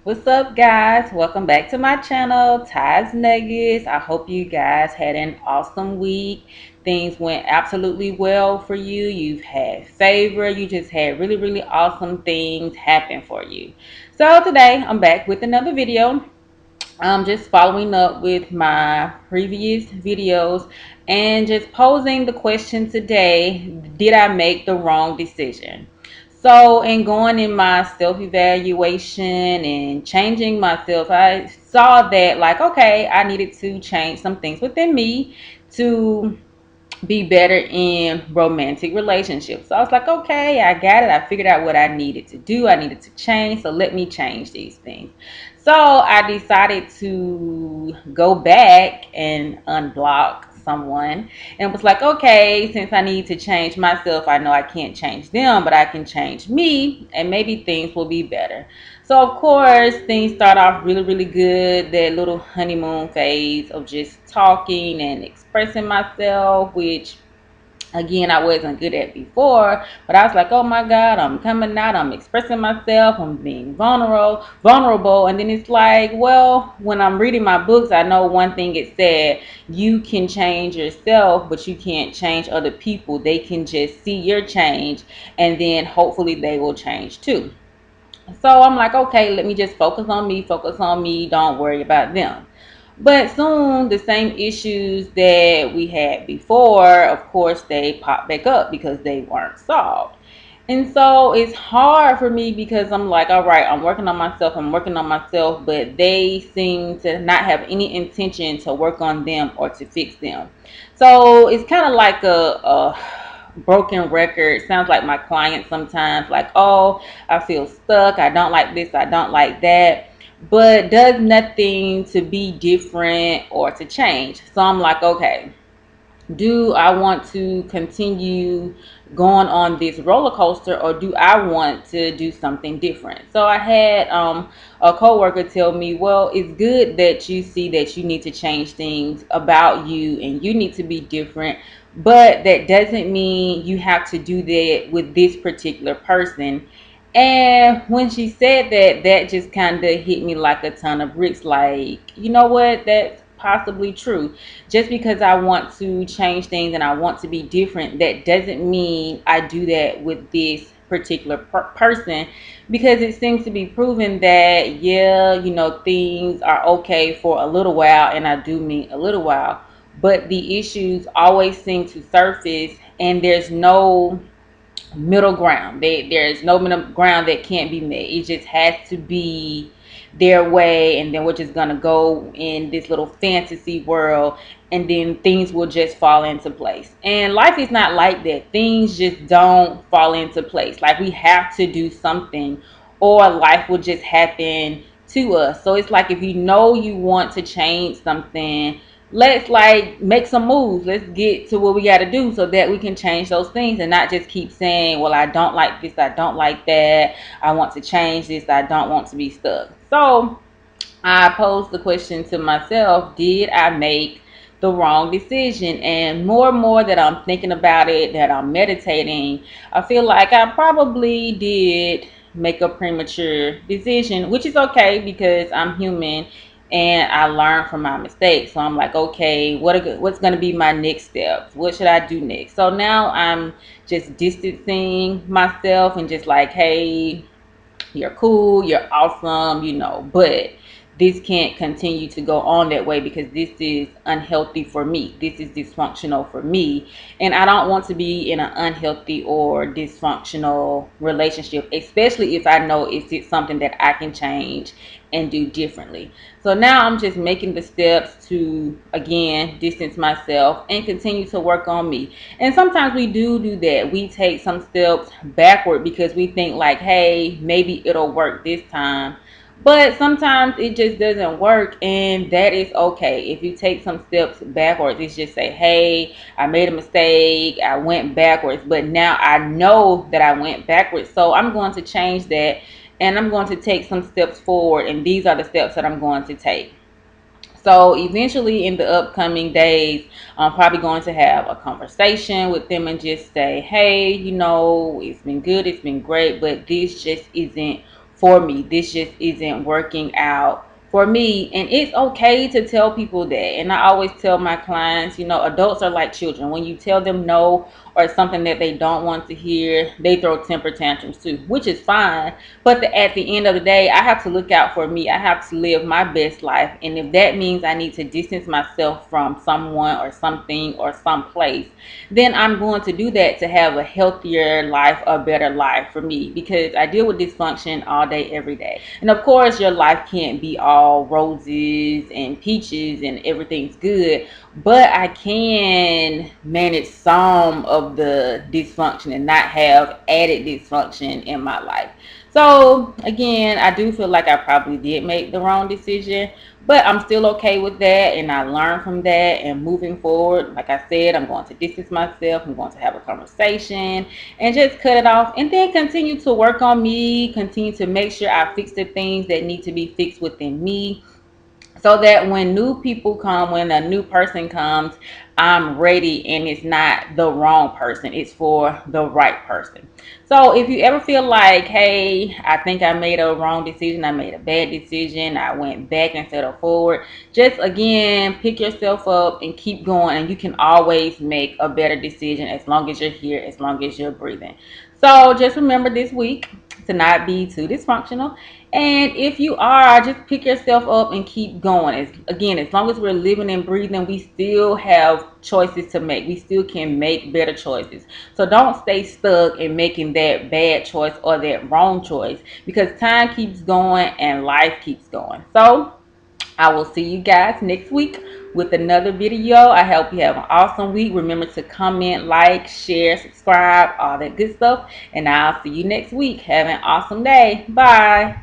What's up, guys? Welcome back to my channel, Ty's Nuggets. I hope you guys had an awesome week. Things went absolutely well for you. You've had favor. You just had really, really awesome things happen for you. So today I'm back with another video. I'm just following up with my previous videos and just posing the question today: did I make the wrong decision? So, in going in my self evaluation and changing myself, I saw that, like, okay, I needed to change some things within me to be better in romantic relationships. So I was like, okay, I got it. I figured out what I needed to do. I needed to change. So let me change these things. So I decided to go back and unblock someone and was like, okay, since I need to change myself, I know I can't change them, but I can change me and maybe things will be better. So of course things start off really, really good. That little honeymoon phase of just talking and expressing myself, which again I wasn't good at before. But I was like, oh my God, I'm coming out, I'm expressing myself, I'm being vulnerable. And then it's like, well, when I'm reading my books, I know one thing it said: you can change yourself, but you can't change other people. They can just see your change, and then hopefully they will change too. So I'm like, okay, let me just focus on me, don't worry about them. But soon the same issues that we had before, of course, they pop back up because they weren't solved. And so it's hard for me because I'm like, all right, I'm working on myself, but they seem to not have any intention to work on them or to fix them. So it's kind of like a broken record. Sounds like my clients sometimes, like, oh, I feel stuck, I don't like this, I don't like that, but does nothing to be different or to change. So I'm like, okay, do I want to continue going on this roller coaster, or do I want to do something different? So I had a coworker tell me, well, it's good that you see that you need to change things about you and you need to be different, but that doesn't mean you have to do that with this particular person. And when she said that, that just kind of hit me like a ton of bricks. Like, you know what? That's possibly true. Just because I want to change things and I want to be different, that doesn't mean I do that with this particular person, because it seems to be proven that, yeah, things are okay for a little while, and I do mean a little while, but the issues always seem to surface, and there's no middle ground. There's no middle ground that can't be made. It just has to be their way, and then we're just gonna go in this little fantasy world, and then things will just fall into place. And life is not like that. Things just don't fall into place. Like, we have to do something, or life will just happen to us. So it's like, if you know you want to change something, let's like make some moves. Let's get to what we got to do so that we can change those things, and not just keep saying, well, I don't like this, I don't like that, I want to change this, I don't want to be stuck. So I posed the question to myself: did I make the wrong decision? And more that I'm thinking about it, that I'm meditating, I feel like I probably did make a premature decision, which is okay because I'm human and I learn from my mistakes. So I'm like, okay, what's going to be my next steps? What should I do next? So now I'm just distancing myself and just like, hey, you're cool, you're awesome, but this can't continue to go on that way, because this is unhealthy for me. This is dysfunctional for me. And I don't want to be in an unhealthy or dysfunctional relationship, especially if I know it's something that I can change and do differently. So now I'm just making the steps to, again, distance myself and continue to work on me. And sometimes we do that. We take some steps backward because we think like, hey, maybe it'll work this time. But sometimes it just doesn't work, and that is okay. If you take some steps backwards, it's just say, hey, I made a mistake, I went backwards, but now I know that I went backwards. So I'm going to change that, and I'm going to take some steps forward, and these are the steps that I'm going to take. So eventually in the upcoming days, I'm probably going to have a conversation with them and just say, hey, it's been good, it's been great, but this just isn't for me. This just isn't working out for me. And it's okay to tell people that. And I always tell my clients, adults are like children. When you tell them no or something that they don't want to hear, they throw temper tantrums too, which is fine. But at the end of the day, I have to look out for me. I have to live my best life. And if that means I need to distance myself from someone or something or someplace, then I'm going to do that to have a healthier life, a better life for me, because I deal with dysfunction all day, every day. And of course, your life can't be all roses and peaches and everything's good, but I can manage some of the dysfunction and not have added dysfunction in my life. So again, I do feel like I probably did make the wrong decision, but I'm still okay with that, and I learned from that. And moving forward, like I said, I'm going to distance myself. I'm going to have a conversation and just cut it off, and then continue to work on me, continue to make sure I fix the things that need to be fixed within me, so that when new people come, when a new person comes, I'm ready and it's not the wrong person, it's for the right person. So if you ever feel like, hey, I think I made a wrong decision, I made a bad decision, I went back instead of forward, just again pick yourself up and keep going, and you can always make a better decision as long as you're here, as long as you're breathing. So just remember this week to not be too dysfunctional. And if you are, just pick yourself up and keep going. As long as we're living and breathing, we still have choices to make. We still can make better choices. So don't stay stuck in making that bad choice or that wrong choice, because time keeps going and life keeps going. So I will see you guys next week with another video. I hope you have an awesome week. Remember to comment, like, share, subscribe, all that good stuff. And I'll see you next week. Have an awesome day. Bye.